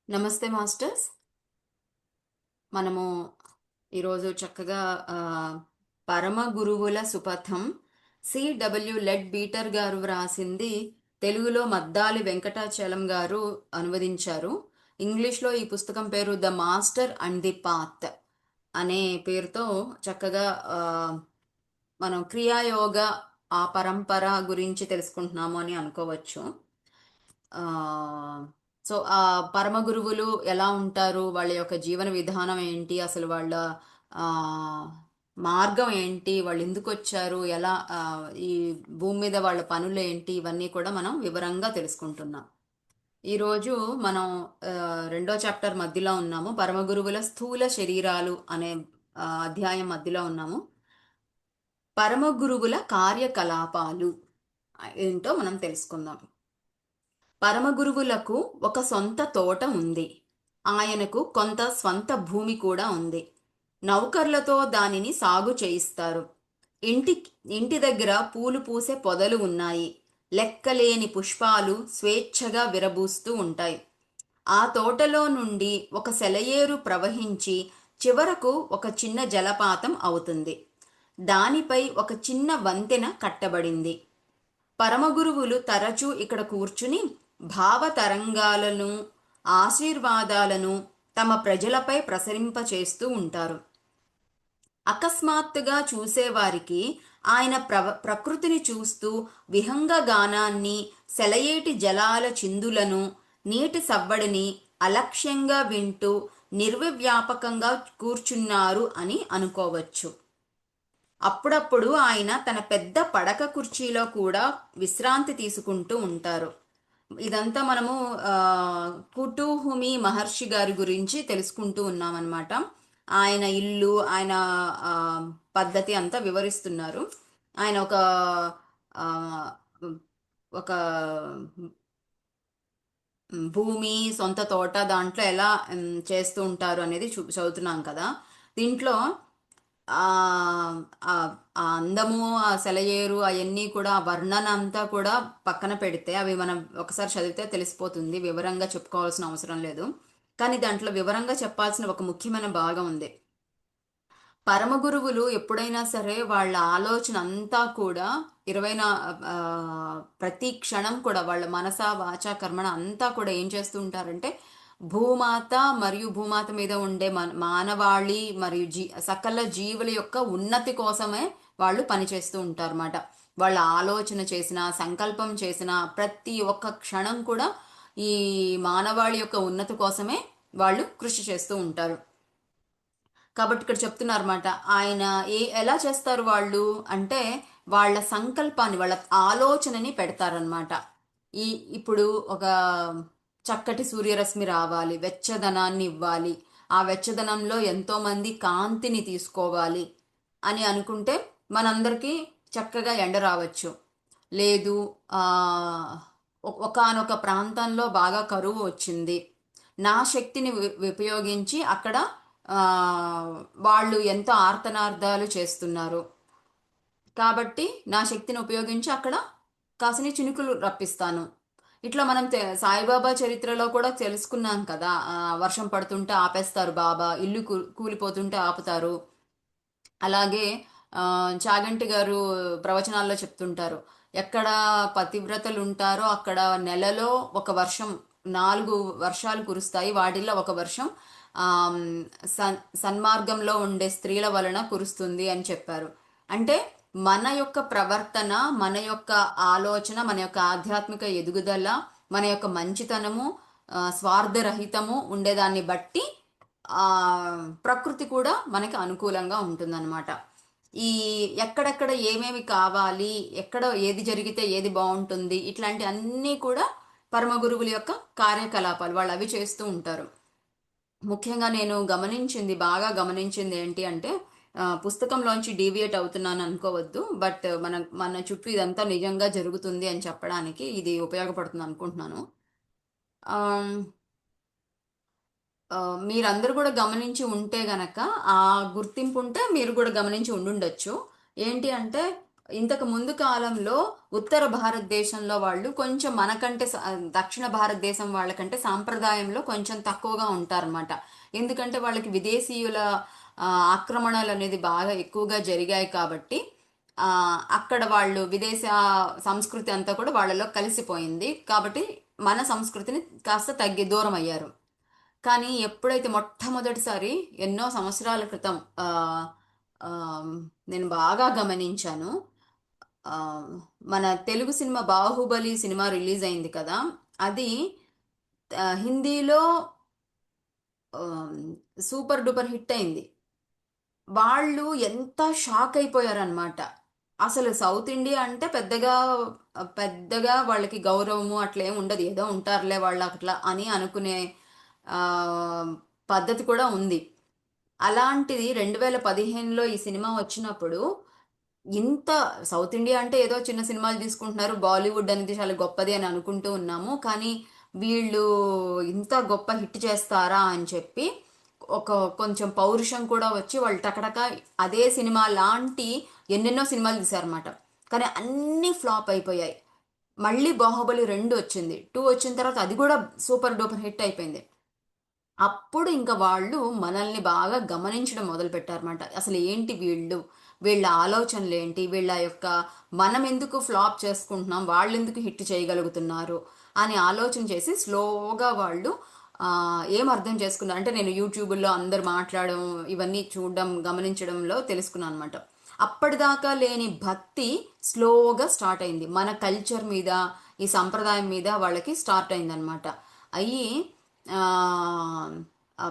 నమస్తే మాస్టర్స్. మనము ఈరోజు చక్కగా పరమ గురువుల సుపథం సిడబ్ల్యూ బీటర్ గారు వ్రాసింది. తెలుగులో మద్దాలి వెంకటాచలం గారు అనువదించారు. ఇంగ్లీష్లో ఈ పుస్తకం పేరు the master and the path అనే పేరుతో చక్కగా మనం క్రియాయోగ ఆ పరంపర గురించి తెలుసుకుంటున్నాము అని అనుకోవచ్చు. ఆ సో ఆ పరమ గురువులు ఎలా ఉంటారు, వాళ్ళ యొక్క జీవన విధానం ఏంటి, అసలు వాళ్ళ ఆ మార్గం ఏంటి, వాళ్ళు ఎందుకు వచ్చారు, ఎలా ఈ భూమి మీద వాళ్ళ పనులు ఏంటి, ఇవన్నీ కూడా మనం వివరంగా తెలుసుకుంటున్నాం. ఈరోజు మనం ఆ, రెండో చాప్టర్ మధ్యలో ఉన్నాము. పరమ గురువుల స్థూల శరీరాలు అనే అధ్యాయం మధ్యలో ఉన్నాము. పరమ గురువుల కార్యకలాపాలు ఏంటో మనం తెలుసుకుందాం. పరమగురువులకు ఒక సొంత తోట ఉంది. ఆయనకు కొంత స్వంత భూమి కూడా ఉంది. నౌకర్లతో దానిని సాగు చేయిస్తారు. ఇంటి ఇంటి దగ్గర పూలు పూసే పొదలు ఉన్నాయి. లెక్కలేని పుష్పాలు స్వేచ్ఛగా విరబూస్తూ ఉంటాయి. ఆ తోటలో నుండి ఒక సెలయేరు ప్రవహించి చివరకు ఒక చిన్న జలపాతం అవుతుంది. దానిపై ఒక చిన్న వంతెన కట్టబడింది. పరమగురువులు తరచూ ఇక్కడ కూర్చుని భావతరంగాలను, ఆశీర్వాదాలను తమ ప్రజలపై ప్రసరింపచేస్తూ ఉంటారు. అకస్మాత్తుగా చూసేవారికి ఆయన ప్రకృతిని చూస్తూ విహంగ గానాన్ని, సెలయేటి జలాల చిందులను, నీటి సవ్వడిని అలక్ష్యంగా వింటూ నిర్వివ్యాపకంగా కూర్చున్నారు అని అనుకోవచ్చు. అప్పుడప్పుడు ఆయన తన పెద్ద పడక కుర్చీలో కూడా విశ్రాంతి తీసుకుంటూ ఉంటారు. ఇదంతా మనము కుటూహుమి మహర్షి గారి గురించి తెలుసుకుంటూ ఉన్నామన్నమాట. ఆయన ఇల్లు, ఆయన ఆ, పద్ధతి అంతా వివరిస్తున్నారు. ఆయన ఆ, ఒక భూమి, సొంత తోట, దాంట్లో ఎలా చేస్తూ ఉంటారు అనేది చదువుతున్నాం కదా. దీంట్లో ఆ ఆ ఆ అందము, ఆ సెలయేరు, అవన్నీ కూడా, ఆ వర్ణన అంతా కూడా పక్కన పెడితే, అవి మనం ఒకసారి చదివితే తెలిసిపోతుంది, వివరంగా చెప్పుకోవాల్సిన అవసరం లేదు. కానీ దాంట్లో వివరంగా చెప్పాల్సిన ఒక ముఖ్యమైన భాగం ఉంది. పరమ గురువులు ఎప్పుడైనా సరే వాళ్ళ ఆలోచన అంతా కూడా ఆ, ప్రతి క్షణం కూడా వాళ్ళ మనస వాచ కర్మణ అంతా కూడా ఏం చేస్తూ ఉంటారంటే, భూమాత మరియు భూమాత మీద ఉండే మానవాళి మరియు సకల జీవుల యొక్క ఉన్నతి కోసమే వాళ్ళు పనిచేస్తూ ఉంటారన్నమాట. వాళ్ళ ఆలోచన చేసిన, సంకల్పం చేసిన ప్రతి ఒక్క క్షణం కూడా ఈ మానవాళి యొక్క ఉన్నతి కోసమే వాళ్ళు కృషి చేస్తూ ఉంటారు. కాబట్టి ఇక్కడ చెప్తున్నారన్నమాట. ఆయన ఎలా చేస్తారు వాళ్ళు అంటే, వాళ్ళ సంకల్పాన్ని, వాళ్ళ ఆలోచనని పెడతారనమాట. ఈ ఇప్పుడు ఒక చక్కటి సూర్యరశ్మి రావాలి, వెచ్చదనాన్ని ఇవ్వాలి, ఆ వెచ్చదనంలో ఎంతో మంది కాంతిని తీసుకోవాలి అని అనుకుంటే మనందరికీ చక్కగా ఎండ రావచ్చు. లేదు, ఆ ఒకానొక ప్రాంతంలో బాగా కరువు వచ్చింది, నా శక్తిని ఉపయోగించి అక్కడ ఆ, వాళ్ళు ఎంతో ఆర్తనార్దాలు చేస్తున్నారు కాబట్టి నా శక్తిని ఉపయోగించి అక్కడ కాసిని చినుకులు రప్పిస్తాను. ఇట్లా మనం సాయిబాబా చరిత్రలో కూడా తెలుసుకున్నాం కదా. వర్షం పడుతుంటే ఆపేస్తారు బాబా, ఇల్లు కూలిపోతుంటే ఆపుతారు. అలాగే ఆ, చాగంటి గారు ప్రవచనాల్లో చెప్తుంటారు, ఎక్కడ పతివ్రతలు ఉంటారో అక్కడ నెలలో ఒక వర్షం, 4 వర్షాలు కురుస్తాయి, వాటిల్లో ఒక వర్షం ఆ సన్మార్గంలో ఉండే స్త్రీల వలన కురుస్తుంది అని చెప్పారు. అంటే మన యొక్క ప్రవర్తన, మన యొక్క ఆలోచన, మన యొక్క ఆధ్యాత్మిక ఎదుగుదల, మన యొక్క మంచితనము, స్వార్థరహితము ఉండేదాన్ని బట్టి ఆ ప్రకృతి కూడా మనకి అనుకూలంగా ఉంటుందన్నమాట. ఈ ఎక్కడెక్కడ ఏమేమి కావాలి, ఎక్కడ ఏది జరిగితే ఏది బాగుంటుంది, ఇట్లాంటి అన్నీ కూడా పరమ గురువుల యొక్క కార్యకలాపాలు, వాళ్ళు అవి చేస్తూ ఉంటారు. ముఖ్యంగా నేను బాగా గమనించింది ఏంటి అంటే, పుస్తకంలోంచి డీవియేట్ అవుతున్నాను అనుకోవద్దు, బట్ మన చుట్టూ ఇదంతా నిజంగా జరుగుతుంది అని చెప్పడానికి ఇది ఉపయోగపడుతుంది అనుకుంటున్నాను. ఆమ్, మీరందరూ కూడా గమనించి ఉంటే గనక, ఆ గుర్తింపు ఉంటే మీరు కూడా గమనించి ఉండుండొచ్చు. ఏంటి అంటే, ఇంతకు ముందు కాలంలో ఉత్తర భారతదేశంలో వాళ్ళు కొంచెం మనకంటే దక్షిణ భారతదేశం వాళ్ళకంటే సాంప్రదాయంలో కొంచెం తక్కువగా ఉంటారన్నమాట. ఎందుకంటే వాళ్ళకి విదేశీయుల ఆక్రమణలు అనేది బాగా ఎక్కువగా జరిగాయి కాబట్టి ఆ, అక్కడ వాళ్ళు విదేశ సంస్కృతి అంతా కూడా వాళ్ళలో కలిసిపోయింది కాబట్టి మన సంస్కృతిని కాస్త తగ్గి దూరం అయ్యారు. కానీ ఎప్పుడైతే మొట్టమొదటిసారి ఎన్నో సంవత్సరాల క్రితం ఆ, నేను బాగా గమనించాను. ఆ, మన Telugu cinema 'Baahubali' cinema release అయింది కదా. అది హిందీలో ఆ, సూపర్ డూపర్ హిట్ అయింది. వాళ్ళు ఎంత షాక్ అయిపోయారనమాట. అసలు సౌత్ ఇండియా అంటే పెద్దగా పెద్దగా వాళ్ళకి గౌరవము అట్లా ఏమి ఉండదు. ఏదో ఉంటారులే వాళ్ళు అట్లా అని అనుకునే ఆ, పద్ధతి కూడా ఉంది. అలాంటిది 2015లో ఈ సినిమా వచ్చినప్పుడు ఇంత సౌత్ ఇండియా అంటే ఏదో చిన్న సినిమాలు తీసుకుంటున్నారు, బాలీవుడ్ అనేది చాలా గొప్పది అని అనుకుంటూ ఉన్నాము. కానీ వీళ్ళు ఇంత గొప్ప హిట్ చేస్తారా అని చెప్పి ఒక కొంచెం పౌరుషం కూడా వచ్చి వాళ్ళు టకటక అదే సినిమా లాంటి ఎన్నెన్నో సినిమాలు తీశారన్నమాట. కానీ అన్నీ ఫ్లాప్ అయిపోయాయి. మళ్ళీ 'బాహుబలి 2' వచ్చింది. 2 వచ్చిన తర్వాత అది కూడా సూపర్ డూపర్ హిట్ అయిపోయింది. అప్పుడు ఇంకా వాళ్ళు మనల్ని బాగా గమనించడం మొదలు పెట్టారన్నమాట. అసలు ఏంటి వీళ్ళు, వీళ్ళ ఆలోచనలు ఏంటి, వీళ్ళ యొక్క మనం ఎందుకు ఫ్లాప్ చేసుకుంటున్నాం, వాళ్ళు ఎందుకు హిట్ చేయగలుగుతున్నారు అని ఆలోచన చేసి స్లోగా వాళ్ళు ఏం అర్థం చేసుకున్నారు అంటే నేను యూట్యూబ్లో అందరు మాట్లాడడం ఇవన్నీ చూడడం గమనించడంలో తెలుసుకున్నాను అనమాట. అప్పటిదాకా లేని భక్తి స్లోగా స్టార్ట్ అయింది మన కల్చర్ మీద, ఈ సంప్రదాయం మీద వాళ్ళకి స్టార్ట్ అయిందనమాట. అయ్యి ఆ,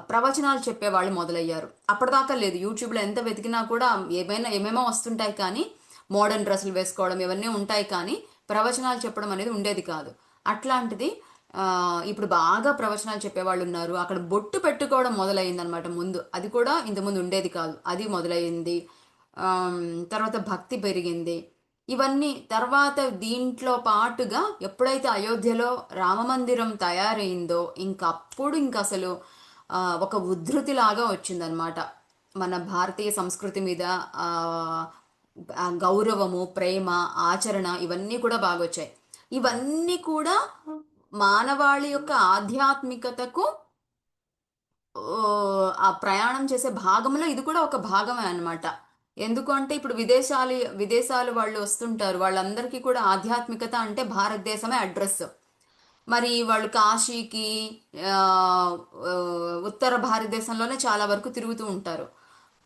ప్రవచనాలు చెప్పేవాళ్ళు మొదలయ్యారు. అప్పటిదాకా లేదు, యూట్యూబ్లో ఎంత వెతికినా కూడా ఏమేమో వస్తుంటాయి కానీ మోడర్న్ డ్రెస్సులు వేసుకోవడం ఇవన్నీ ఉంటాయి కానీ ప్రవచనాలు చెప్పడం అనేది ఉండేది కాదు. అట్లాంటిది ఇప్పుడు బాగా ప్రవచనాలు చెప్పేవాళ్ళు ఉన్నారు. అక్కడ బొట్టు పెట్టుకోవడం మొదలైంది అనమాట. ముందు అది కూడా ఇంతకుముందు ఉండేది కాదు, అది మొదలైంది. తర్వాత భక్తి పెరిగింది. ఇవన్నీ తర్వాత దీంట్లో పాటుగా ఎప్పుడైతే అయోధ్యలో రామమందిరం తయారైందో ఇంకప్పుడు ఇంక అసలు ఒక ఉద్ధృతిలాగా వచ్చిందనమాట. మన భారతీయ సంస్కృతి మీద ఆ, ఆ గౌరవము, ప్రేమ, ఆచరణ ఇవన్నీ కూడా బాగా వచ్చాయి. ఇవన్నీ కూడా మానవాళి యొక్క ఆధ్యాత్మికతకు ఓ, ఆ ప్రయాణం చేసే భాగంలో ఇది కూడా ఒక భాగమే అన్నమాట. ఎందుకు అంటే ఇప్పుడు విదేశాలు వాళ్ళు వస్తుంటారు, వాళ్ళందరికీ కూడా ఆధ్యాత్మికత అంటే భారతదేశమే అడ్రస్. మరి వాళ్ళు కాశీకి ఆ, ఆ, ఉత్తర భారతదేశంలోనే చాలా వరకు తిరుగుతూ ఉంటారు.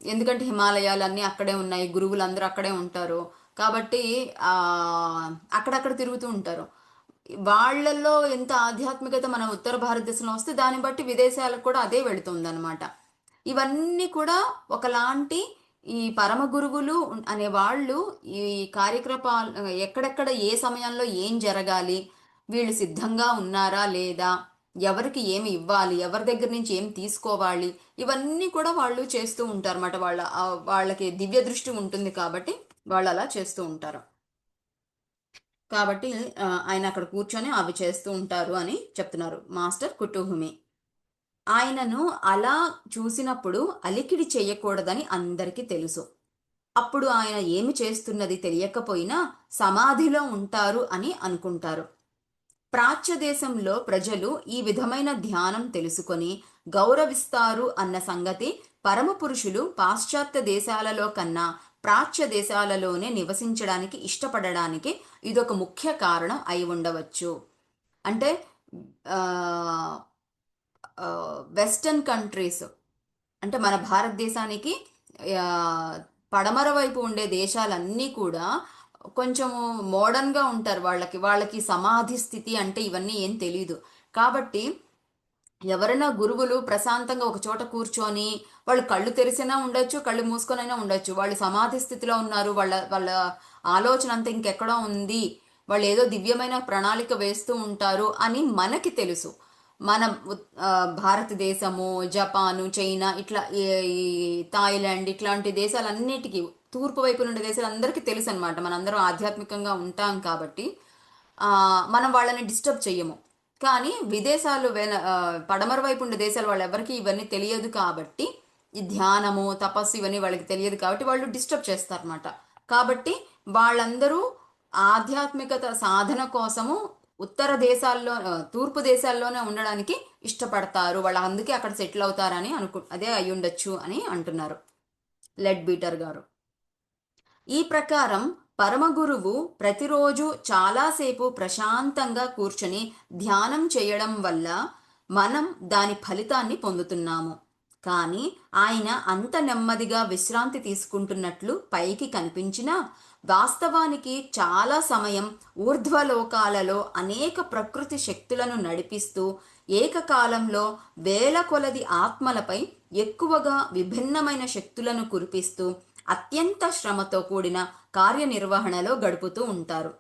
ఎందుకంటే హిమాలయాలు అన్నీ అక్కడే ఉన్నాయి, గురువులు అందరూ అక్కడే ఉంటారు కాబట్టి ఆ, అక్కడక్కడ తిరుగుతూ ఉంటారు. వాళ్ళల్లో ఎంత ఆధ్యాత్మికత మన ఉత్తర భారతదేశంలో వస్తే దాన్ని బట్టి విదేశాలకు కూడా అదే వెళుతుందన్నమాట. ఇవన్నీ కూడా ఒకలాంటి ఈ పరమ గురువులు అనే వాళ్ళు ఈ కార్యక్రమాలు ఎక్కడెక్కడ ఏ సమయంలో ఏం జరగాలి, వీళ్ళు సిద్ధంగా ఉన్నారా లేదా, ఎవరికి ఏమి ఇవ్వాలి, ఎవరి దగ్గర నుంచి ఏం తీసుకోవాలి, ఇవన్నీ కూడా వాళ్ళు చేస్తూ ఉంటారన్నమాట. వాళ్ళకి దివ్య దృష్టి ఉంటుంది కాబట్టి వాళ్ళు అలా చేస్తూ ఉంటారు. కాబట్టి ఆయన అక్కడ కూర్చొని అవి చేస్తూ ఉంటారు అని చెప్తున్నారు మాస్టర్ కుటుహుమి. ఆయనను అలా చూసినప్పుడు అలికిడి చేయకూడదని అందరికీ తెలుసు. అప్పుడు ఆయన ఏమి చేస్తున్నది తెలియకపోయినా సమాధిలో ఉంటారు అని అనుకుంటారు. ప్రాచ్య దేశంలో ప్రజలు ఈ విధమైన ధ్యానం తెలుసుకొని గౌరవిస్తారు అన్న సంగతి పరమపురుషులు పాశ్చాత్య దేశాలలో కన్నా ప్రాచ్య దేశాలలోనే నివసించడానికి ఇష్టపడడానికి ఇదొక ముఖ్య కారణం అయి ఉండవచ్చు. అంటే ఆ, వెస్టర్న్ కంట్రీస్ అంటే మన భారతదేశానికి ఆ, పడమర వైపు ఉండే దేశాలన్నీ కూడా కొంచెము మోడర్న్గా ఉంటారు. వాళ్ళకి సమాధి స్థితి అంటే ఇవన్నీ ఏం తెలియదు. కాబట్టి ఎవరైనా గురువులు ప్రశాంతంగా ఒక చోట కూర్చొని వాళ్ళు కళ్ళు తెరిసినా ఉండొచ్చు, కళ్ళు మూసుకొనైనా ఉండొచ్చు, వాళ్ళు సమాధి స్థితిలో ఉన్నారు, వాళ్ళ వాళ్ళ ఆలోచన అంతా ఇంకెక్కడో ఉంది, వాళ్ళు ఏదో దివ్యమైన ప్రణాళిక వేస్తూ ఉంటారు అని మనకి తెలుసు. మన భారతదేశము, జపాను, చైనా ఇట్లా ఈ థాయిలాండ్ ఇట్లాంటి దేశాలన్నిటికీ తూర్పు వైపు ఉండే దేశాలందరికీ తెలుసు అనమాట. మనందరం ఆధ్యాత్మికంగా ఉంటాం కాబట్టి మనం వాళ్ళని డిస్టర్బ్ చెయ్యము. కానీ పడమర వైపు ఉండే దేశాల వాళ్ళు ఎవరికి ఇవన్నీ తెలియదు కాబట్టి ఈ ధ్యానము, తపస్సు ఇవన్నీ వాళ్ళకి తెలియదు కాబట్టి వాళ్ళు డిస్టర్బ్ చేస్తారన్నమాట. కాబట్టి వాళ్ళందరూ ఆధ్యాత్మికత సాధన కోసము ఉత్తర దేశాల్లో తూర్పు దేశాల్లోనే ఉండడానికి ఇష్టపడతారు. వాళ్ళ అందుకే అక్కడ సెటిల్ అవుతారని అదే అయి ఉండొచ్చు అని అంటున్నారు లెడ్ బీటర్ గారు. ఈ ప్రకారం పరమగురువు ప్రతిరోజు చాలాసేపు ప్రశాంతంగా కూర్చొని ధ్యానం చేయడం వల్ల మనం దాని ఫలితాన్ని పొందుతున్నాము. కానీ ఆయన అంత నెమ్మదిగా విశ్రాంతి తీసుకుంటున్నట్లు పైకి కనిపించినా వాస్తవానికి చాలా సమయం ఊర్ధ్వలోకాలలో అనేక ప్రకృతి శక్తులను నడిపిస్తూ ఏకకాలంలో వేల కొలది ఆత్మలపై ఎక్కువగా విభిన్నమైన శక్తులను కురిపిస్తూ అత్యంత శ్రమతో కూడిన కార్యనిర్వహణలో గడుపుతూ ఉంటారు.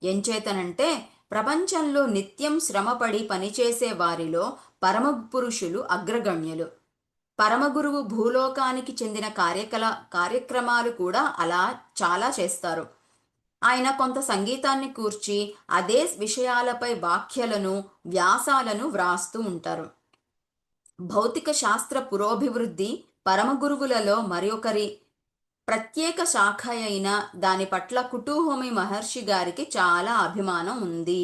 ఎంచేతనంటే ప్రపంచంలో నిత్యం శ్రమపడి పనిచేసే వారిలో పరమ పురుషులు అగ్రగణ్యులు. పరమగురువు భూలోకానికి చెందిన కార్యక్రమాలు కూడా అలా చాలా చేస్తారు. ఆయన కొంత సంగీతాన్ని కూర్చి అదే విషయాలపై వ్యాఖ్యలను వ్యాసాలను వ్రాస్తూ ఉంటారు. భౌతిక శాస్త్ర పురోభివృద్ధి పరమగురువులలో మరొకరి ప్రత్యేక శాఖ అయిన దాని పట్ల కుటూహమి మహర్షి గారికి చాలా అభిమానం ఉంది.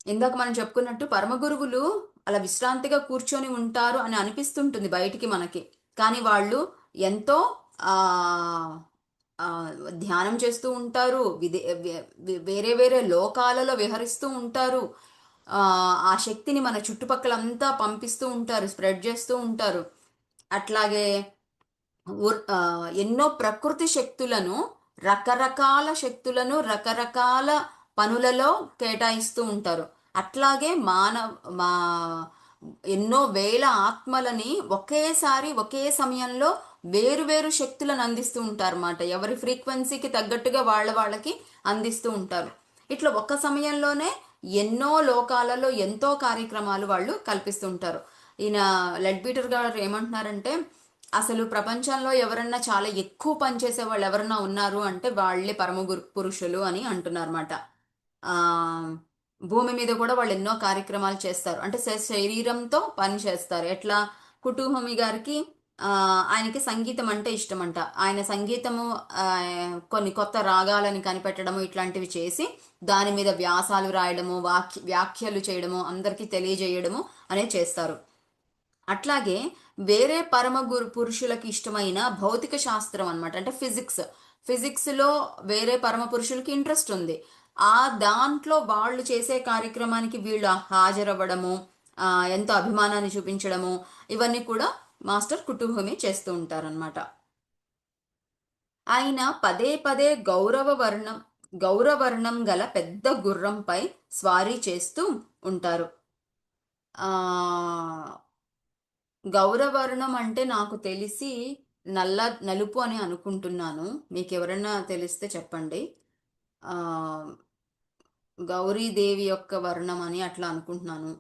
ఇందాక మనం చెప్పుకున్నట్టు పరమగురువులు అలా విశ్రాంతిగా కూర్చొని ఉంటారు అని అనిపిస్తుంటుంది బయటికి మనకి. కానీ వాళ్ళు ఎంతో ధ్యానం చేస్తూ ఉంటారు, వేరే వేరే లోకాలలో విహరిస్తూ ఉంటారు. ఆ శక్తిని మన చుట్టుపక్కలంతా పంపిస్తూ ఉంటారు, స్ప్రెడ్ చేస్తూ ఉంటారు. అట్లాగే ఎన్నో ప్రకృతి శక్తులను, రకరకాల శక్తులను రకరకాల పనులలో కేటాయిస్తూ ఉంటారు. అట్లాగే మా ఎన్నో వేల ఆత్మలని ఒకేసారి ఒకే సమయంలో వేరు వేరు శక్తులను అందిస్తూ ఉంటారు అన్నమాట. ఎవరి ఫ్రీక్వెన్సీకి తగ్గట్టుగా వాళ్ళకి అందిస్తూ ఉంటారు. ఇట్లా ఒక్క సమయంలోనే ఎన్నో లోకాలలో ఎంతో కార్యక్రమాలు వాళ్ళు కల్పిస్తుంటారు. ఈయన లెడ్ బీటర్ గారు ఏమంటున్నారంటే, అసలు ప్రపంచంలో ఎవరన్నా చాలా ఎక్కువ పనిచేసే వాళ్ళు ఎవరన్నా ఉన్నారు అంటే వాళ్ళే పురుషులు అని అంటున్నారన్నమాట. భూమి మీద కూడా వాళ్ళు ఎన్నో కార్యక్రమాలు చేస్తారు. అంటే శరీరంతో పని చేస్తారు. ఎట్లా కుటుంబమి గారికి ఆయనకి సంగీతం అంటే ఇష్టమంట. ఆయన సంగీతము కొన్ని కొత్త రాగాలని కనిపెట్టడము ఇట్లాంటివి చేసి దాని మీద వ్యాసాలు రాయడము, వ్యాఖ్యలు చేయడము, అందరికీ తెలియజేయడము అనేది చేస్తారు. అట్లాగే వేరే పురుషులకి ఇష్టమైన భౌతిక శాస్త్రం అనమాట, అంటే ఫిజిక్స్లో వేరే పరమ పురుషులకి ఇంట్రెస్ట్ ఉంది. దాంట్లో వాళ్ళు చేసే కార్యక్రమానికి వీళ్ళు హాజరవ్వడము, ఎంతో అభిమానాన్ని చూపించడము, ఇవన్నీ కూడా మాస్టర్ కుటుంబమే చేస్తూ ఉంటారనమాట. ఆయన పదే పదే గౌరవర్ణం గల పెద్ద గుర్రంపై స్వారీ చేస్తూ ఉంటారు. గౌరవర్ణం అంటే నాకు తెలిసి నలుపు అని అనుకుంటున్నాను. మీకు ఎవరైనా తెలిస్తే చెప్పండి. గౌరీదేవి యొక్క వర్ణం అని అట్లా అనుకుంటున్నాను.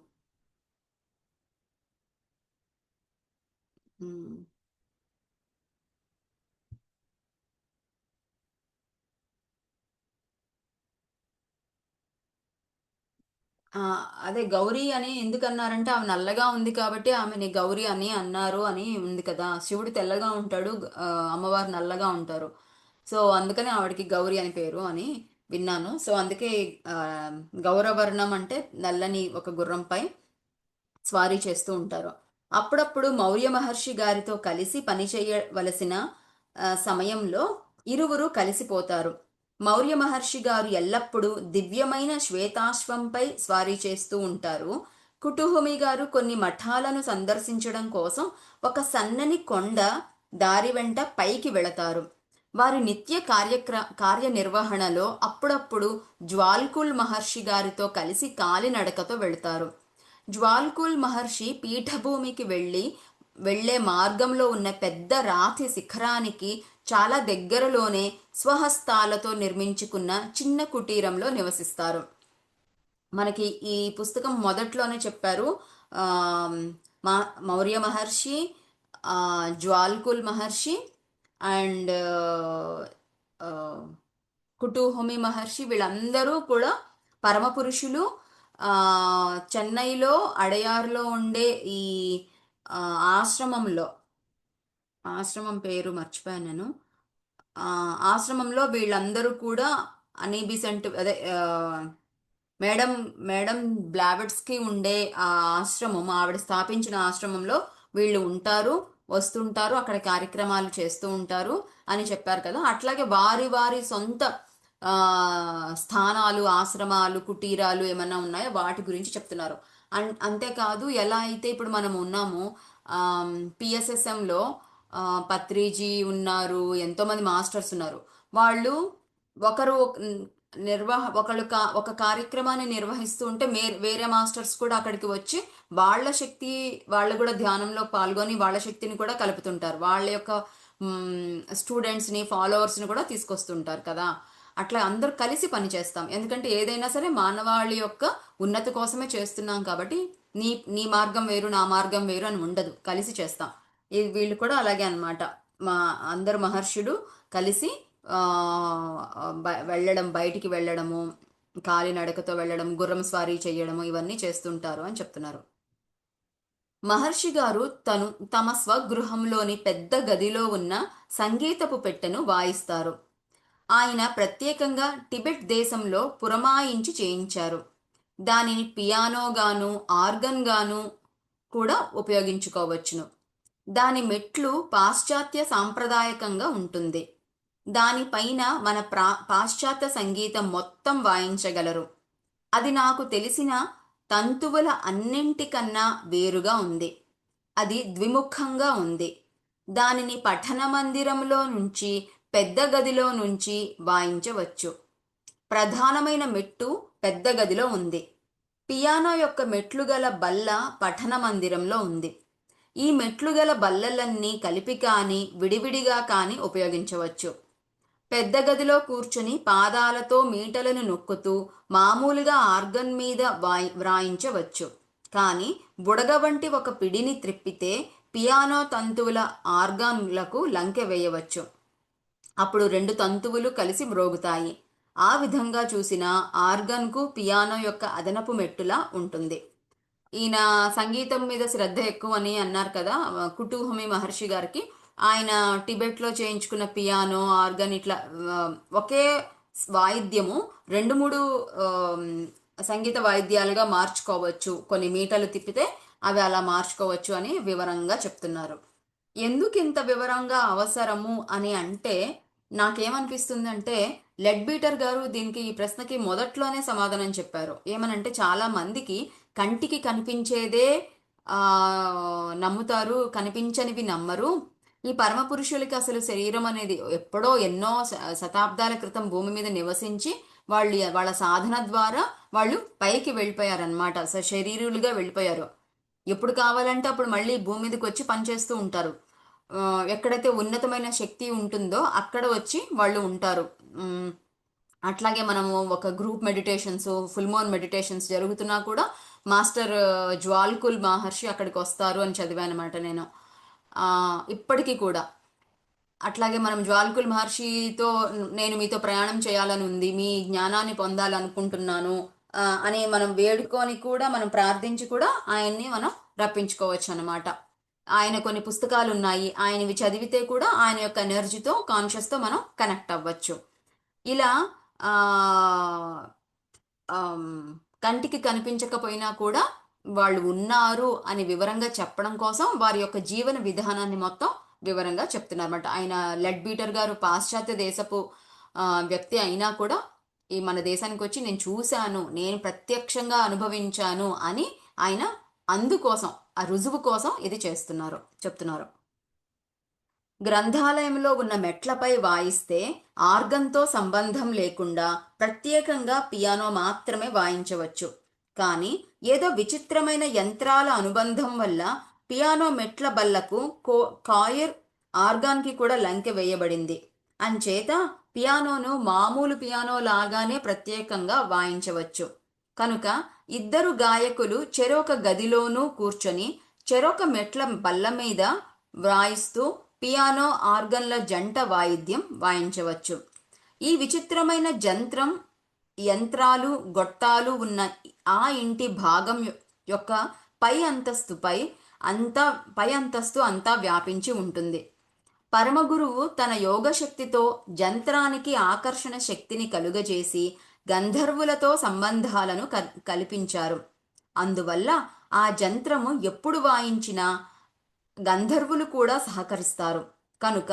అదే గౌరీ అని ఎందుకన్నారంటే ఆమె నల్లగా ఉంది కాబట్టి ఆమెని గౌరీ అని అన్నారు అని ఉంది కదా. శివుడు తెల్లగా ఉంటాడు, అమ్మవారు నల్లగా ఉంటారు. సో అందుకని ఆవిడకి గౌరీ అని పేరు అని విన్నాను. సో అందుకే గౌరవర్ణం అంటే నల్లని ఒక గుర్రంపై స్వారీ చేస్తూ ఉంటారు. అప్పుడప్పుడు మౌర్య మహర్షి గారితో కలిసి పనిచేయవలసిన సమయంలో ఇరువురు కలిసిపోతారు. మౌర్య మహర్షి గారు ఎల్లప్పుడూ దివ్యమైన శ్వేతాశ్వంపై స్వారీ చేస్తూ ఉంటారు. కుటుహుమి గారు కొన్ని మఠాలను సందర్శించడం కోసం ఒక సన్నని కొండ దారి వెంట పైకి వెళతారు. వారి నిత్య కార్యనిర్వహణలో అప్పుడప్పుడు జ్వాల్కుల్ మహర్షి గారితో కలిసి కాలినడకతో వెళతారు. జ్వాల్కుల్ మహర్షి పీఠభూమికి వెళ్లే మార్గంలో ఉన్న పెద్ద రాతి శిఖరానికి చాలా దగ్గరలోనే స్వహస్తాలతో నిర్మించుకున్న చిన్న కుటీరంలో నివసిస్తారు. మనకి ఈ పుస్తకం మొదట్లోనే చెప్పారు, మౌర్య మహర్షి, జ్వాల్కుల్ మహర్షి అండ్ కుటుహుమి మహర్షి వీళ్ళందరూ కూడా పరమపురుషులు. చెన్నైలో అడయార్లో ఉండే ఈ ఆశ్రమం పేరు మర్చిపోయాను నేను. ఆశ్రమంలో వీళ్ళందరూ కూడా అనీబిసెంట్ అదే మేడం మేడం బ్లావెట్స్కి ఉండే ఆ ఆశ్రమం, ఆవిడ స్థాపించిన ఆశ్రమంలో వీళ్ళు ఉంటారు, వస్తుంటారు, అక్కడ కార్యక్రమాలు చేస్తూ ఉంటారు అని చెప్పారు కదా. అట్లాగే వారి వారి సొంత ఆ, స్థానాలు, ఆశ్రమాలు, కుటీరాలు ఏమన్నా ఉన్నాయో వాటి గురించి చెప్తున్నారు. అంతేకాదు, ఎలా అయితే ఇప్పుడు మనం ఉన్నామో పిఎస్ఎస్ఎంలో పత్రిజీ ఉన్నారు, ఎంతోమంది మాస్టర్స్ ఉన్నారు. వాళ్ళు ఒకరు ఒక కార్యక్రమాన్ని నిర్వహిస్తూ ఉంటే వేరే మాస్టర్స్ కూడా అక్కడికి వచ్చి వాళ్ళ శక్తి, వాళ్ళు కూడా ధ్యానంలో పాల్గొని వాళ్ళ శక్తిని కూడా కలుపుతుంటారు. వాళ్ళ యొక్క స్టూడెంట్స్ని, ఫాలోవర్స్ని కూడా తీసుకొస్తుంటారు కదా. అట్లా అందరూ కలిసి పనిచేస్తాం. ఎందుకంటే ఏదైనా సరే మానవాళి యొక్క ఉన్నతి కోసమే చేస్తున్నాం కాబట్టి నీ నీ మార్గం వేరు, నా మార్గం వేరు అని ఉండదు, కలిసి చేస్తాం. వీళ్ళు కూడా అలాగే అన్నమాట. మా అందరు మహర్షులు కలిసి వెళ్ళడం, బయటికి వెళ్ళడము, కాలినడకతో వెళ్ళడం, గుర్రం స్వారీ చేయడము, ఇవన్నీ చేస్తుంటారు అని చెప్తున్నారు. మహర్షి గారు తమ స్వగృహంలోని పెద్ద గదిలో ఉన్న సంగీతపు పెట్టెను వాయిస్తారు. ఆయన ప్రత్యేకంగా టిబెట్ దేశంలో పురమాయించి చేయించారు. దానిని పియానో గాను, ఆర్గన్ గాను కూడా ఉపయోగించుకోవచ్చును. దాని మెట్లు పాశ్చాత్య సాంప్రదాయకంగా ఉంటుంది. దానిపైన మన పాశ్చాత్య సంగీతం మొత్తం వాయించగలరు. అది నాకు తెలిసిన తంతువుల అన్నింటికన్నా వేరుగా ఉంది. అది ద్విముఖంగా ఉంది. దానిని పఠన మందిరంలో నుంచి, పెద్ద గదిలో నుంచి వాయించవచ్చు. ప్రధానమైన మెట్టు పెద్ద గదిలో ఉంది. పియానో యొక్క మెట్లు గల బల్ల పఠన మందిరంలో ఉంది. ఈ మెట్లు గల బల్లలన్నీ కలిపి కానీ విడివిడిగా కానీ ఉపయోగించవచ్చు. పెద్ద గదిలో కూర్చుని పాదాలతో మీటలను నొక్కుతూ మామూలుగా ఆర్గన్ మీద వ్రాయించవచ్చు. కానీ బుడగ వంటి ఒక పిడిని త్రిప్పితే పియానో తంతువుల ఆర్గాన్లకు లంకె వేయవచ్చు. అప్పుడు రెండు తంతువులు కలిసి మ్రోగుతాయి. ఆ విధంగా చూసిన ఆర్గన్కు పియానో యొక్క అదనపు మెట్టులా ఉంటుంది. ఈయన సంగీతం మీద శ్రద్ధ ఎక్కువ అని అన్నారు కదా కుటూహమి మహర్షి గారికి. ఆయన టిబెట్లో చేయించుకున్న పియానో, ఆర్గన్ ఇట్లా ఒకే వాయిద్యము రెండు మూడు సంగీత వాయిద్యాలుగా మార్చుకోవచ్చు. కొన్ని మీటలు తిప్పితే అవి అలా మార్చుకోవచ్చు అని వివరంగా చెప్తున్నారు. ఎందుకు ఇంత వివరంగా అవసరము అని అంటే నాకేమనిపిస్తుందంటే లెడ్ బీటర్ గారు దీనికి ఈ ప్రశ్నకి మొదట్లోనే సమాధానం చెప్పారు. ఏమనంటే చాలా మందికి కంటికి కనిపించేదే నమ్ముతారు, కనిపించనివి నమ్మరు. ఈ పరమ పురుషులకి అసలు శరీరం అనేది ఎప్పుడో ఎన్నో శతాబ్దాల క్రితం భూమి మీద నివసించి వాళ్ళ సాధన ద్వారా వాళ్ళు పైకి వెళ్ళిపోయారనమాట. శరీరులుగా వెళ్ళిపోయారు. ఎప్పుడు కావాలంటే అప్పుడు మళ్ళీ భూమి మీదకి వచ్చి పనిచేస్తూ ఉంటారు. ఎక్కడైతే ఉన్నతమైన శక్తి ఉంటుందో అక్కడ వచ్చి వాళ్ళు ఉంటారు. అట్లాగే మనము ఒక group meditations, full moon meditations జరుగుతున్నా కూడా మాస్టర్ జ్వాల్కుల్ మహర్షి అక్కడికి వస్తారు అని చదివానమాట నేను. ఇప్పటికీ కూడా అట్లాగే మనం జ్వాల్కుల్ మహర్షితో నేను మీతో ప్రయాణం చేయాలని ఉంది, మీ జ్ఞానాన్ని పొందాలనుకుంటున్నాను అని మనం వేడుకొని కూడా, మనం ప్రార్థించి కూడా ఆయన్ని మనం రప్పించుకోవచ్చు అనమాట. ఆయన కొన్ని పుస్తకాలు ఉన్నాయి, ఆయనవి చదివితే కూడా ఆయన యొక్క ఎనర్జీతో, కాన్షియస్తో మనం కనెక్ట్ అవ్వచ్చు. ఇలా కంటికి కనిపించకపోయినా కూడా వాళ్ళు ఉన్నారు అని వివరంగా చెప్పడం కోసం వారి యొక్క జీవన విధానాన్ని మొత్తం వివరంగా చెప్తున్నారన్నమాట. ఆయన లెడ్ బీటర్ గారు పాశ్చాత్య దేశపు వ్యక్తి అయినా కూడా ఈ మన దేశానికి వచ్చి నేను చూశాను, నేను ప్రత్యక్షంగా అనుభవించాను అని ఆయన అందుకోసం, ఆ రుజువు కోసం ఇది చెప్తున్నారు. గ్రంథాలయంలో ఉన్న మెట్లపై వాయిస్తే ఆర్గన్తో సంబంధం లేకుండా ప్రత్యేకంగా పియానో మాత్రమే వాయించవచ్చు. కానీ ఏదో విచిత్రమైన యంత్రాల అనుబంధం వల్ల పియానో మెట్ల బల్లకు కాయిర్ ఆర్గాన్కి కూడా లంకె వేయబడింది. అంచేత పియానోను మామూలు పియానో లాగానే ప్రత్యేకంగా వాయించవచ్చు. కనుక ఇద్దరు గాయకులు చెరొక గదిలోనూ కూర్చొని చెరొక మెట్ల బల్ల మీద వాయిస్తూ పియానో, ఆర్గన్ల జంట వాయిద్యం వాయించవచ్చు. ఈ విచిత్రమైన యంత్రాలు, గొట్టాలు ఉన్న ఆ ఇంటి భాగం యొక్క పై అంతస్తు అంతా వ్యాపించి ఉంటుంది. పరమగురువు తన యోగశక్తితో జంత్రానికి ఆకర్షణ శక్తిని కలుగజేసి గంధర్వులతో సంబంధాలను కల్పించారు. అందువల్ల ఆ జంత్రము ఎప్పుడు వాయించినా గంధర్వులు కూడా సహకరిస్తారు. కనుక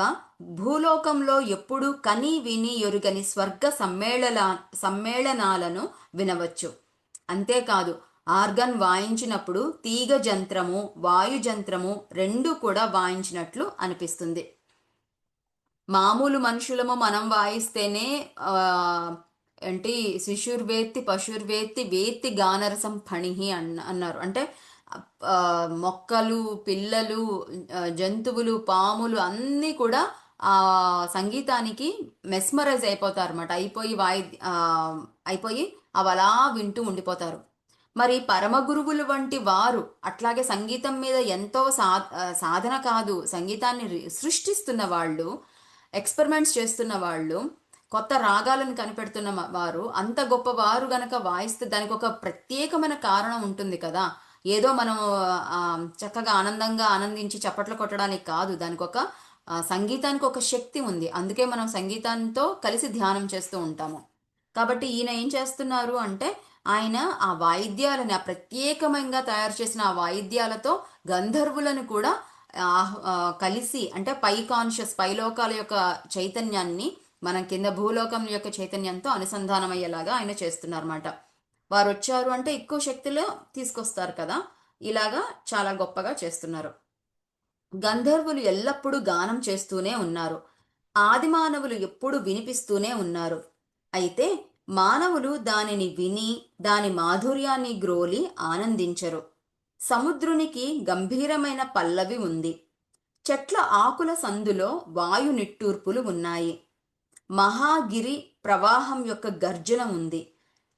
భూలోకంలో ఎప్పుడూ కని విని ఎరుగని స్వర్గ సమ్మేళనాలను వినవచ్చు. అంతేకాదు, ఆర్గన్ వాయించినప్పుడు తీగ జంత్రము, వాయు జంత్రము రెండూ కూడా వాయించినట్లు అనిపిస్తుంది. మామూలు మనుషులము మనం వాయిస్తేనే ఏంటి శిశుర్వేత్తి పశుర్వేత్తి వేత్తి గానరసం ఫణిహి అన్నారు. అంటే మొక్కలు, పిల్లలు, జంతువులు, పాములు అన్నీ కూడా ఆ సంగీతానికి మెస్మరైజ్ అయిపోతారు అనమాట. అయిపోయి అవి అలా వింటూ ఉండిపోతారు. మరి పరమగురువులు వంటి వారు అట్లాగే సంగీతం మీద ఎంతో సాధన కాదు, సంగీతాన్ని సృష్టిస్తున్న వాళ్ళు, ఎక్స్పెరిమెంట్స్ చేస్తున్న వాళ్ళు, కొత్త రాగాలను కనిపెడుతున్న వారు, అంత గొప్పవారు గనక వాయిస్తే దానికి ఒక ప్రత్యేకమైన కారణం ఉంటుంది కదా. ఏదో మనం చక్కగా ఆనందంగా ఆనందించి చప్పట్లు కొట్టడానికి కాదు, దానికి ఒక సంగీతానికి ఒక శక్తి ఉంది. అందుకే మనం సంగీతంతో కలిసి ధ్యానం చేస్తూ ఉంటాము. కాబట్టి ఈయన ఏం చేస్తున్నారు అంటే, ఆయన ఆ వాయిద్యాలని, ఆ ప్రత్యేకంగా తయారు చేసిన ఆ వాయిద్యాలతో గంధర్వులను కూడా కలిసి, అంటే పైలోకాల యొక్క చైతన్యాన్ని మనం కింద భూలోకం యొక్క చైతన్యంతో అనుసంధానమయ్యేలాగా ఆయన చేస్తున్నారన్నమాట. వారు వచ్చారు అంటే ఎక్కువ శక్తిలో తీసుకొస్తారు కదా, ఇలాగా చాలా గొప్పగా చేస్తున్నారు. గంధర్వులు ఎల్లప్పుడూ గానం చేస్తూనే ఉన్నారు. ఆది మానవులు ఎప్పుడు వినిపిస్తూనే ఉన్నారు. అయితే మానవులు దానిని విని దాని మాధుర్యాన్ని గ్రోలి ఆనందించరు. సముద్రునికి గంభీరమైన పల్లవి ఉంది. చెట్ల ఆకుల సందులో వాయు నిట్టూర్పులు ఉన్నాయి. మహాగిరి ప్రవాహం యొక్క గర్జన ఉంది.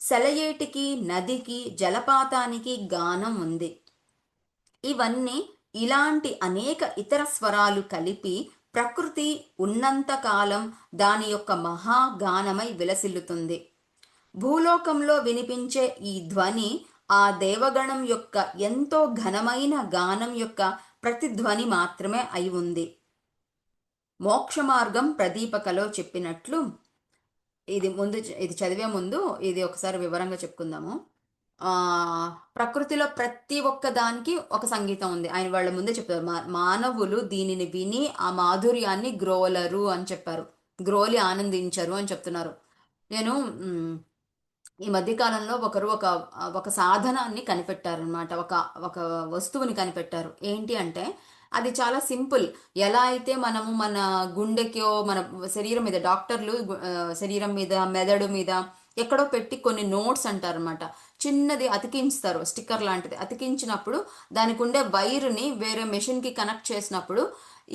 సెలయేటికి, నదికి, జలపాతానికి గానం ఉంది. ఇవన్నీ ఇలాంటి అనేక ఇతర స్వరాలు కలిపి ప్రకృతి ఉన్నంతకాలం దాని యొక్క మహాగానమై విలసిల్లుతుంది. భూలోకంలో వినిపించే ఈ ధ్వని ఆ దేవగణం యొక్క ఎంతో ఘనమైన గానం యొక్క ప్రతిధ్వని మాత్రమే అయి ఉంది. మోక్షమార్గం ప్రదీపకలో చెప్పినట్లు, ఇది చదివే ముందు ఇది ఒకసారి వివరంగా చెప్పుకుందాము. ప్రకృతిలో ప్రతి ఒక్క దానికి ఒక సంగీతం ఉంది. ఆయన వాళ్ళ ముందే చెప్పారు, మానవులు దీనిని విని ఆ మాధుర్యాన్ని గ్రోలరు అని చెప్పారు, గ్రోలి ఆనందించరు అని చెప్తున్నారు. నేను ఈ మధ్యకాలంలో ఒకరు ఒక సాధనాన్ని కనిపెట్టారనమాట. ఒక వస్తువుని కనిపెట్టారు. ఏంటి అంటే, అది చాలా సింపుల్. ఎలా అయితే మనము మన గుండెకో మన శరీరం మీద, డాక్టర్లు శరీరం మీద, మెదడు మీద ఎక్కడో పెట్టి కొన్ని నోట్స్ అంటారనమాట, చిన్నది అతికించుతారు, స్టిక్కర్ లాంటిది అతికించినప్పుడు దానికి ఉండే వైర్ని వేరే మెషిన్కి కనెక్ట్ చేసినప్పుడు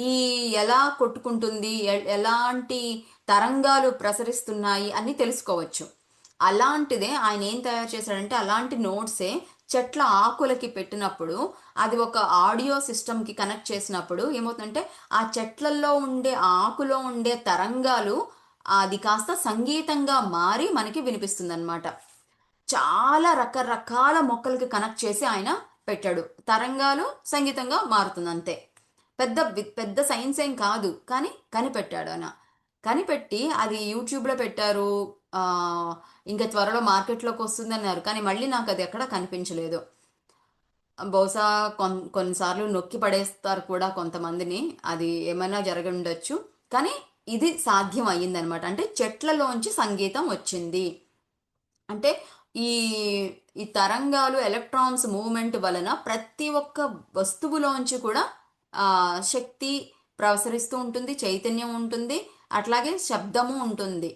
ఈ ఎలా కొట్టుకుంటుంది, ఎలాంటి తరంగాలు ప్రసరిస్తున్నాయి అని తెలుసుకోవచ్చు. అలాంటిదే ఆయన ఏం తయారు చేశాడంటే, అలాంటి నోట్సే చెట్ల ఆకులకి పెట్టినప్పుడు, అది ఒక ఆడియో సిస్టమ్కి కనెక్ట్ చేసినప్పుడు ఏమవుతుందంటే, ఆ చెట్లలో ఉండే, ఆకులో ఉండే తరంగాలు అది కాస్త సంగీతంగా మారి మనకి వినిపిస్తుంది అనమాట. చాలా రకరకాల మొక్కలకి కనెక్ట్ చేసి ఆయన పెట్టాడు. తరంగాలు సంగీతంగా మారుతుంది అంతే. పెద్ద పెద్ద సైన్స్ ఏం కాదు, కానీ కనిపెట్టాడు ఆయన. కనిపెట్టి అది యూట్యూబ్లో పెట్టారు. ఇంకా త్వరలో మార్కెట్లోకి వస్తుందన్నారు, కానీ మళ్ళీ నాకు అది ఎక్కడ కనిపించలేదు. బహుశా కొన్నిసార్లు నొక్కి పడేస్తారు కూడా కొంతమందిని, అది ఏమైనా జరగండొచ్చు. కానీ ఇది సాధ్యం అయ్యిందనమాట. అంటే చెట్లలోంచి సంగీతం వచ్చింది అంటే, ఈ ఈ తరంగాలు, ఎలక్ట్రాన్స్ మూవ్మెంట్ వలన ప్రతి ఒక్క వస్తువులోంచి కూడా శక్తి ప్రసరిస్తూ ఉంటుంది, చైతన్యం ఉంటుంది, అట్లాగే శబ్దము ఉంటుంది,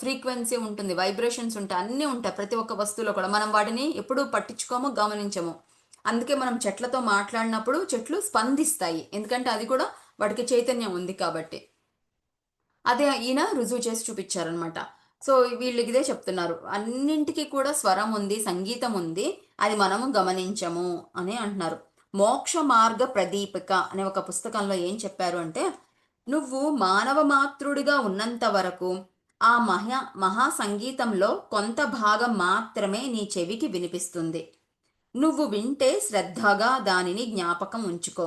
ఫ్రీక్వెన్సీ ఉంటుంది, వైబ్రేషన్స్ ఉంటాయి, అన్నీ ఉంటాయి ప్రతి ఒక్క వస్తువులో కూడా. మనం వాటిని ఎప్పుడూ పట్టించుకోము, గమనించము. అందుకే మనం చెట్లతో మాట్లాడినప్పుడు చెట్లు స్పందిస్తాయి, ఎందుకంటే అది కూడా వాటికి చైతన్యం ఉంది కాబట్టి. అదే ఈయన రుజువు చేసి చూపించారనమాట. సో వీళ్ళు ఇదే చెప్తున్నారు, అన్నింటికి కూడా స్వరం ఉంది, సంగీతం ఉంది, అది మనము గమనించము అని అంటున్నారు. మోక్ష మార్గ ప్రదీపిక అనే ఒక పుస్తకంలో ఏం చెప్పారు అంటే, నువ్వు మానవ మాతృడిగా ఉన్నంత వరకు ఆ మహా సంగీతంలో కొంత భాగం మాత్రమే నీ చెవికి వినిపిస్తుంది. నువ్వు వింటే శ్రద్ధగా దానిని జ్ఞాపకం ఉంచుకో.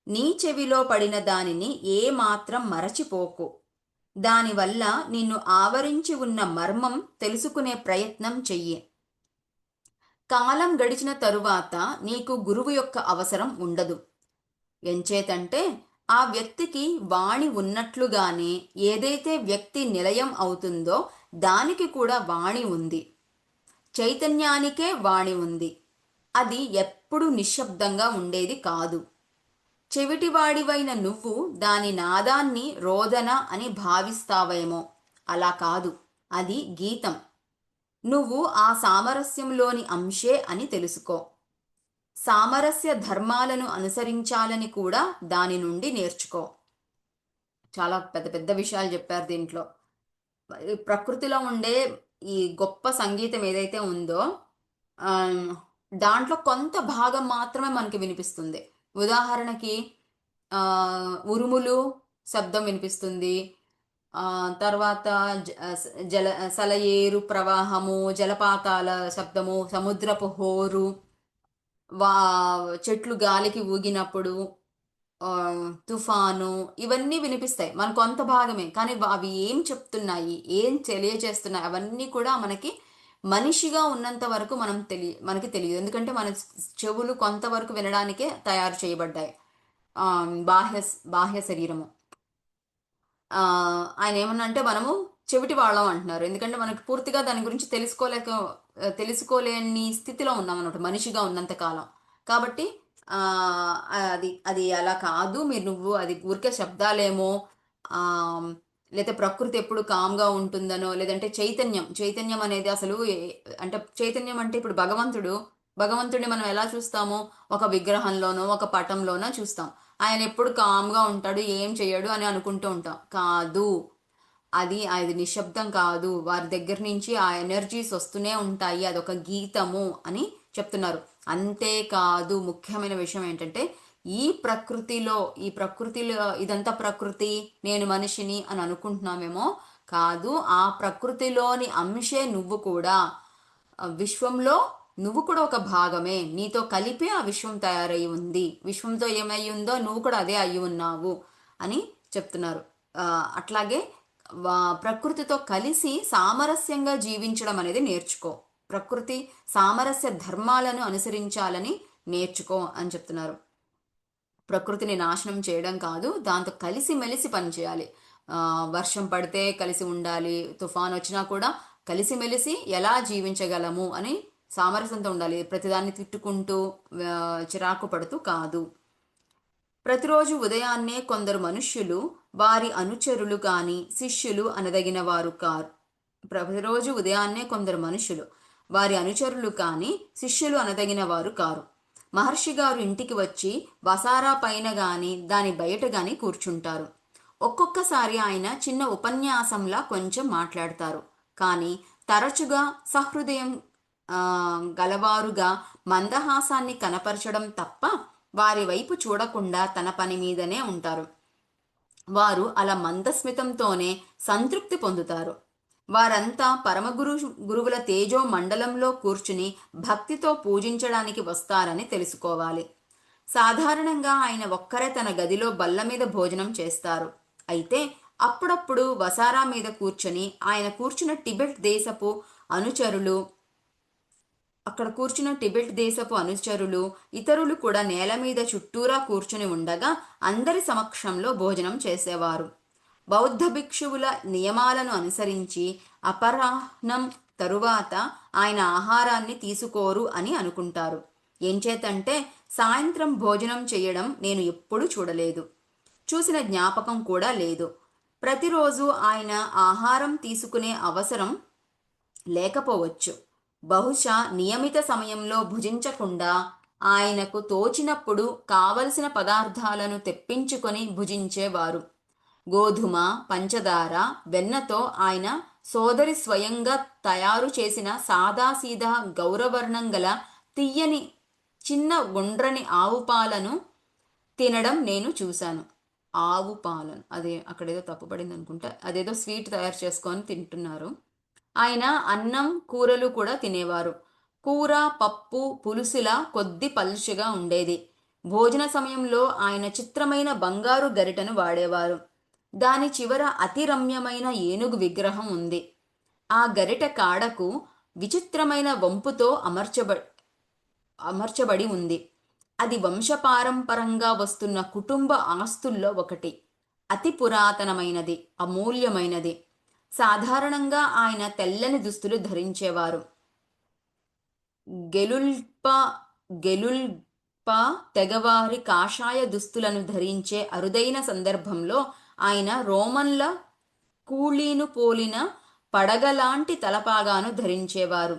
నీ చెవిలో పడిన దానిని ఏమాత్రం మరచిపోకు. దానివల్ల నిన్ను ఆవరించి ఉన్న మర్మం తెలుసుకునే ప్రయత్నం చెయ్యి. కాలం గడిచిన తరువాత నీకు గురువు యొక్క అవసరం ఉండదు. ఎంచేతంటే ఆ వ్యక్తికి వాణి ఉన్నట్లుగానే ఏదైతే వ్యక్తి నిలయం అవుతుందో దానికి కూడా వాణి ఉంది. చైతన్యానికే వాణి ఉంది. అది ఎప్పుడు నిశ్శబ్దంగా ఉండేది కాదు. చెవిటివాడివైన నువ్వు దాని నాదాన్ని రోదన అని భావిస్తావేమో. అలా కాదు, అది గీతం. నువ్వు ఆ సామరస్యంలోని అంశే అని తెలుసుకో. సామరస్య ధర్మాలను అనుసరించాలని కూడా దాని నుండి నేర్చుకో. చాలా పెద్ద పెద్ద విషయాలు చెప్పారు దీంట్లో. ఈ ప్రకృతిలో ఉండే ఈ గొప్ప సంగీతం ఏదైతే ఉందో ఆ, దాంట్లో కొంత భాగం మాత్రమే మనకి వినిపిస్తుంది. ఉదాహరణకి ఆ, ఉరుములు శబ్దం వినిపిస్తుంది. ఆ, తర్వాత జల సలయేరు ప్రవాహము, జలపాతాల శబ్దము, సముద్రపు హోరు, వా చెట్లు గాలికి ఊగినప్పుడు ఆ, తుఫాను, ఇవన్నీ వినిపిస్తాయి. మన కొంత భాగమే, కానీ అవి ఏం చెప్తున్నాయి, ఏం తెలియజేస్తున్నాయి, అవన్నీ కూడా మనకి మనిషిగా ఉన్నంత వరకు మనకి తెలియదు. ఎందుకంటే మన చెవులు కొంతవరకు వినడానికే తయారు చేయబడ్డాయి. ఆ, బాహ్య బాహ్య శరీరము. ఆ, ఆయన ఏమన్నా అంటే మనము చెవిటి వాళ్ళం అంటున్నారు. ఎందుకంటే మనకు పూర్తిగా దాని గురించి తెలుసుకోలేని స్థితిలో ఉన్నాం అన్నమాట మనిషిగా ఉన్నంత కాలం. కాబట్టి ఆ, అది అది అలా కాదు. నువ్వు అది ఊరికే శబ్దాలేమో, ఆ, లేదా ప్రకృతి ఎప్పుడు కామ్గా ఉంటుందనో, లేదంటే చైతన్యం చైతన్యం అనేది అసలు అంటే చైతన్యం అంటే ఇప్పుడు భగవంతుడిని మనం ఎలా చూస్తామో, ఒక విగ్రహంలోనో ఒక పటంలోనో చూస్తాం. ఆయన ఎప్పుడు కామ్గా ఉంటాడు, ఏం చెయ్యడు అని అనుకుంటూ ఉంటాం. కాదు, అది నిశ్శబ్దం కాదు. వారి దగ్గర నుంచి ఆ ఎనర్జీస్ వస్తూనే ఉంటాయి. అదొక గీతము అని చెప్తున్నారు. అంతేకాదు, ముఖ్యమైన విషయం ఏంటంటే ఈ ప్రకృతిలో ఇదంతా ప్రకృతి, నేను మనిషిని అని అనుకుంటున్నామేమో. కాదు, ఆ ప్రకృతిలోని అంశే నువ్వు కూడా. విశ్వంలో నువ్వు కూడా ఒక భాగమే. నీతో కలిపి ఆ విశ్వం తయారై ఉంది. విశ్వంతో ఏమై ఉందో నువ్వు కూడా అదే అయి ఉన్నావు అని చెప్తున్నారు. అట్లాగే ప్రకృతితో కలిసి సామరస్యంగా జీవించడం అనేది నేర్చుకో. ప్రకృతి సామరస్య ధర్మాలను అనుసరించాలని నేర్చుకో అని చెప్తున్నారు. ప్రకృతిని నాశనం చేయడం కాదు, దాంతో కలిసి మెలిసి పనిచేయాలి. వర్షం పడితే కలిసి ఉండాలి, తుఫాన్ వచ్చినా కూడా కలిసిమెలిసి ఎలా జీవించగలము అని సామరస్యంతో ఉండాలి. ప్రతిదాన్ని తిట్టుకుంటూ చిరాకు పడుతూ కాదు. ప్రతిరోజు ఉదయాన్నే కొందరు మనుష్యులు వారి అనుచరులు కాని శిష్యులు అనదగిన వారు కారు. ప్రతిరోజు ఉదయాన్నే కొందరు మనుషులు వారి అనుచరులు కాని శిష్యులు అనదగిన వారు కారు. మహర్షి గారు ఇంటికి వచ్చి వసారా పైన గాని దాని బయట గాని కూర్చుంటారు. ఒక్కొక్కసారి ఆయన చిన్న ఉపన్యాసంలా కొంచెం మాట్లాడతారు. కానీ తరచుగా సహృదయం గలవారుగా మందహాసాన్ని కనపరచడం తప్ప వారి వైపు చూడకుండా తన పని మీదనే ఉంటారు. వారు అలా మందస్మితంతోనే సంతృప్తి పొందుతారు. వారంతా గురువుల తేజో మండలంలో కూర్చుని భక్తితో పూజించడానికి వస్తారని తెలుసుకోవాలి. సాధారణంగా ఆయన ఒక్కరే తన గదిలో బల్ల మీద భోజనం చేస్తారు. అయితే అప్పుడప్పుడు వసారా మీద కూర్చొని ఆయన కూర్చున్న టిబెట్ దేశపు అనుచరులు ఇతరులు కూడా నేల మీద చుట్టూరా కూర్చుని ఉండగా అందరి సమక్షంలో భోజనం చేసేవారు. బౌద్ధ భిక్షువుల నియమాలను అనుసరించి అపరాహ్నం తరువాత ఆయన ఆహారాన్ని తీసుకోరు అని అనుకుంటారు. ఎంచేతంటే సాయంత్రం భోజనం చేయడం నేను ఎప్పుడూ చూడలేదు, చూసిన జ్ఞాపకం కూడా లేదు. ప్రతిరోజు ఆయన ఆహారం తీసుకునే అవసరం లేకపోవచ్చు. బహుశా నియమిత సమయంలో భుజించకుండా ఆయనకు తోచినప్పుడు కావలసిన పదార్థాలను తెప్పించుకొని భుజించేవారు. గోధుమ, పంచదార, వెన్నతో ఆయన సోదరి స్వయంగా తయారు చేసిన సాదాసీదా గౌరవర్ణం గల తియ్యని చిన్న గుండ్రని ఆవు పాలను తినడం నేను చూశాను. ఆవు పాలను, అదే అక్కడేదో తప్పుపడింది అనుకుంటా, అదేదో స్వీట్ తయారు చేసుకొని తింటున్నారు. ఆయన అన్నం కూరలు కూడా తినేవారు. కూర పప్పు పులుసులా కొద్ది పలుచగా ఉండేది. భోజన సమయంలో ఆయన చిత్రమైన బంగారు గరిటను వాడేవారు. దాని చివర అతి రమ్యమైన ఏనుగు విగ్రహం ఉంది. ఆ గరిట కాడకు విచిత్రమైన వంపుతో అమర్చబడి ఉంది. అది వంశపారంపరంగా వస్తున్న కుటుంబ ఆస్తుల్లో ఒకటి. అతి పురాతనమైనది, అమూల్యమైనది. సాధారణంగా ఆయన తెల్లని దుస్తులు ధరించేవారు. గెలుల్ప గెలుల్ప తెగవారి కాషాయ దుస్తులను ధరించే అరుదైన సందర్భంలో ఆయన రోమన్ల కూలీను పోలిన పడగలాంటి తలపాగాను ధరించేవారు.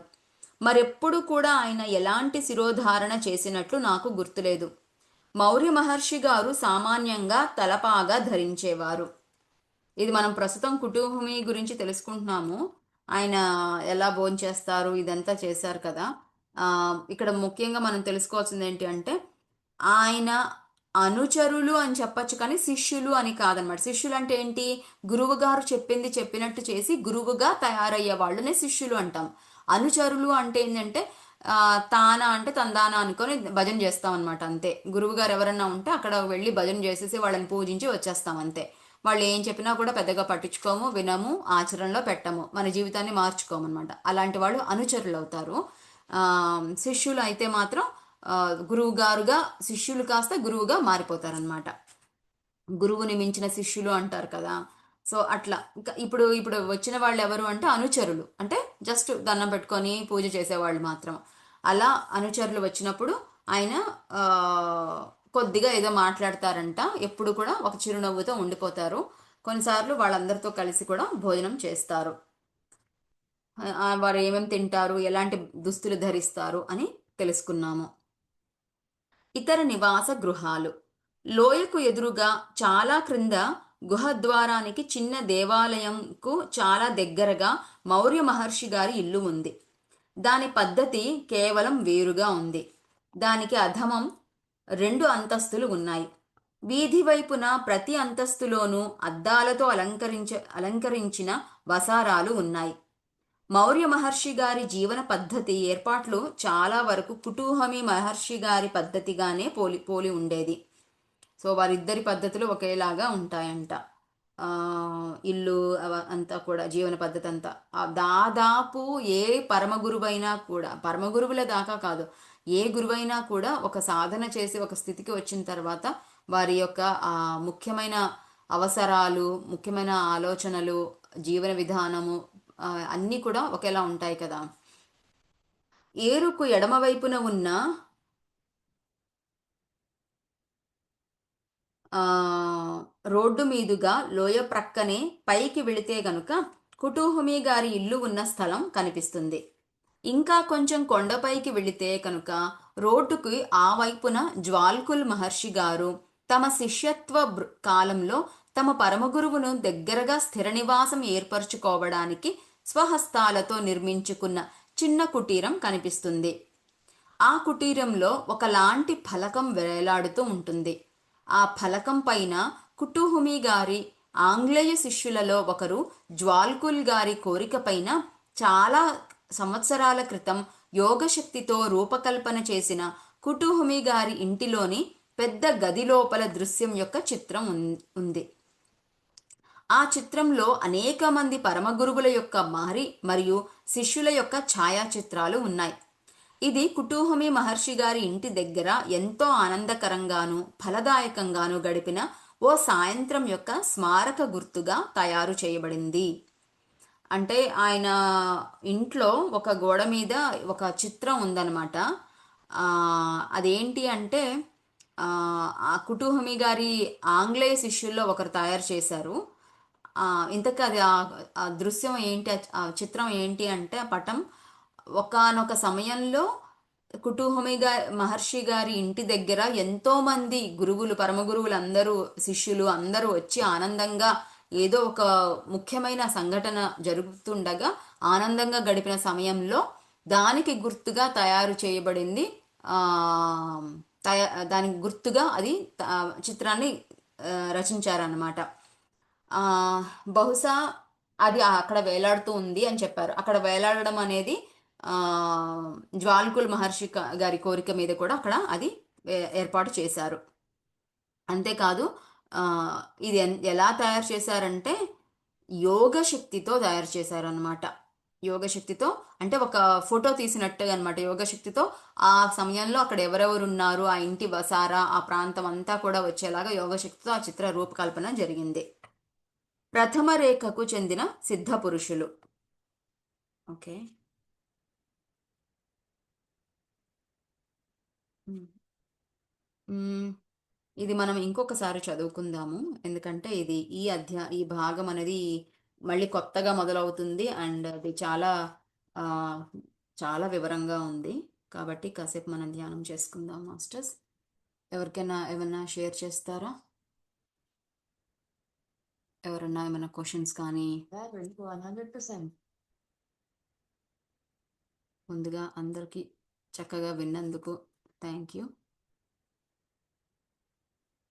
మరెప్పుడు కూడా ఆయన ఎలాంటి శిరోధారణ చేసినట్లు నాకు గుర్తులేదు. మౌర్య మహర్షి గారు సామాన్యంగా తలపాగా ధరించేవారు. ఇది మనం ప్రస్తుతం కుటుంబమి గురించి తెలుసుకుంటున్నాము. ఆయన ఎలా భోంచేస్తారు ఇదంతా చేశారు కదా. ఇక్కడ ముఖ్యంగా మనం తెలుసుకోవాల్సింది ఏంటి అంటే ఆయన అనుచరులు అని చెప్పచ్చు, కానీ శిష్యులు అని కాదనమాట. శిష్యులు అంటే ఏంటి? గురువు గారు చెప్పింది చెప్పినట్టు చేసి గురువుగా తయారయ్యే వాళ్ళనే శిష్యులు అంటాం. అనుచరులు అంటే ఏంటంటే తానా అంటే తందానా అనుకొని భజన చేస్తాం అనమాట, అంతే. గురువు గారు ఎవరన్నా ఉంటే అక్కడ వెళ్ళి భజన చేసేసి వాళ్ళని పూజించి వచ్చేస్తాం, అంతే. వాళ్ళు ఏం చెప్పినా కూడా పెద్దగా పట్టించుకోము, వినము, ఆచరణలో పెట్టము, మన జీవితాన్ని మార్చుకోము అనమాట. అలాంటి వాళ్ళు అనుచరులు అవుతారు. శిష్యులు అయితే మాత్రం గురువు గారుగా శిష్యులు కాస్త గురువుగా మారిపోతారనమాట. గురువుని మించిన శిష్యులు అంటారు కదా. సో అట్లా ఇంకా ఇప్పుడు ఇప్పుడు వచ్చిన వాళ్ళు ఎవరు అంటే అనుచరులు, అంటే జస్ట్ దండం పెట్టుకొని పూజ చేసేవాళ్ళు మాత్రం. అలా అనుచరులు వచ్చినప్పుడు ఆయన కొద్దిగా ఏదో మాట్లాడతారంట, ఎప్పుడు కూడా ఒక చిరునవ్వుతో ఉండిపోతారు. కొన్నిసార్లు వాళ్ళందరితో కలిసి కూడా భోజనం చేస్తారు. వారు ఏమేమి తింటారు, ఎలాంటి దుస్తులు ధరిస్తారు అని తెలుసుకున్నాము. ఇతర నివాస గృహాలు. లోయకు ఎదురుగా చాలా క్రింద గుహద్వారానికి చిన్న దేవాలయంకు చాలా దగ్గరగా మౌర్య మహర్షి గారి ఇల్లు ఉంది. దాని పద్ధతి కేవలం వేరుగా ఉంది. దానికి అధమం 2 అంతస్తులు ఉన్నాయి. వీధి వైపున ప్రతి అంతస్తులోనూ అద్దాలతో అలంకరించిన వసారాలు ఉన్నాయి. మౌర్య మహర్షి గారి జీవన పద్ధతి ఏర్పాట్లు చాలా వరకు కుటూహమి మహర్షి గారి పద్ధతిగానే పోలి ఉండేది. సో వారిద్దరి పద్ధతులు ఒకేలాగా ఉంటాయంట. ఇల్లు అంతా కూడా జీవన పద్ధతి అంతా దాదాపు ఏ పరమగురువైనా కూడా, పరమగురువుల దాకా కాదు, ఏ గురువైనా కూడా ఒక సాధన చేసి ఒక స్థితికి వచ్చిన తర్వాత వారి యొక్క ముఖ్యమైన అవసరాలు, ముఖ్యమైన ఆలోచనలు, జీవన విధానము అన్నీ కూడా ఒకేలా ఉంటాయి కదా. ఏరుకు ఎడమవైపున ఉన్న రోడ్డు మీదుగా లోయ ప్రక్కనే పైకి వెళితే గనుక కుటూహుమి గారి ఇల్లు ఉన్న స్థలం కనిపిస్తుంది. ఇంకా కొంచెం కొండపైకి వెళితే కనుక రోడ్డుకి ఆ వైపున జ్వాల్కుల్ మహర్షి గారు తమ శిష్యత్వ కాలంలో తమ పరమగురువును దగ్గరగా స్థిర నివాసం ఏర్పరచుకోవడానికి స్వహస్తాలతో నిర్మించుకున్న చిన్న కుటీరం కనిపిస్తుంది. ఆ కుటీరంలో ఒకలాంటి ఫలకం వేలాడుతూ ఉంటుంది. ఆ ఫలకం పైన కుటూహుమి గారి ఆంగ్లేయ శిష్యులలో ఒకరు జ్వాల్కుల్ గారి కోరిక పైన చాలా సంవత్సరాల క్రితం యోగశక్తితో రూపకల్పన చేసిన కుటూహుమి గారి ఇంటిలోని పెద్ద గది లోపల దృశ్యం యొక్క చిత్రం ఉంది. ఆ చిత్రంలో అనేక మంది పరమగురువుల యొక్క మరియు శిష్యుల యొక్క ఛాయాచిత్రాలు ఉన్నాయి. ఇది కుటూహుమి మహర్షి గారి ఇంటి దగ్గర ఎంతో ఆనందకరంగాను ఫలదాయకంగాను గడిపిన ఓ సాయంత్రం యొక్క స్మారక గుర్తుగా తయారు చేయబడింది. అంటే ఆయన ఇంట్లో ఒక గోడ మీద ఒక చిత్రం ఉందన్నమాట. అదేంటి అంటే ఆ కుటూహుమి గారి ఆంగ్లేయ శిష్యుల్లో ఒకరు తయారు చేశారు. ఇంతకు అది ఆ దృశ్యం ఏంటి, ఆ చిత్రం ఏంటి అంటే ఆ పటం ఒకానొక సమయంలో కుటూహుమి మహర్షి గారి ఇంటి దగ్గర ఎంతో మంది గురువులు, పరమగురువులు అందరూ, శిష్యులు అందరూ వచ్చి ఆనందంగా ఏదో ఒక ముఖ్యమైన సంఘటన జరుగుతుండగా ఆనందంగా గడిపిన సమయంలో దానికి గుర్తుగా తయారు చేయబడింది. దానికి గుర్తుగా అది చిత్రాన్ని రచించారన్నమాట. బహుశా అది అక్కడ వేలాడుతూ ఉంది అని చెప్పారు. అక్కడ వేలాడడం అనేది జ్వాల్కుల్ మహర్షి గారి కోరిక మీద కూడా అక్కడ అది ఏర్పాటు చేశారు. అంతేకాదు ఇది ఎలా తయారు చేశారంటే యోగ శక్తితో తయారు చేశారనమాట. యోగ శక్తితో అంటే ఒక ఫోటో తీసినట్టుగా అనమాట. యోగ శక్తితో ఆ సమయంలో అక్కడ ఎవరెవరు ఉన్నారు, ఆ ఇంటి వసారా, ఆ ప్రాంతం అంతా కూడా వచ్చేలాగా యోగ శక్తితో ఆ చిత్ర రూపకల్పన జరిగింది. ప్రథమ రేఖకు చెందిన సిద్ధ పురుషులు. ఓకే. మ్, మ్, ఇది మనం ఇంకొకసారి చదువుకుందాము. ఎందుకంటే ఈ భాగం అనేది మళ్ళీ కొత్తగా మొదలవుతుంది అండ్ అది ఆ, చాలా వివరంగా ఉంది. కాబట్టి కాసేపు మనం ధ్యానం చేసుకుందాం మాస్టర్స్. ఎవరికైనా ఏమన్నా షేర్ చేస్తారా? ఎవరన్నా ఏమైనా క్వశ్చన్స్ కానీ? 100%. ముందుగా అందరికీ చక్కగా విన్నందుకు థ్యాంక్ యూ.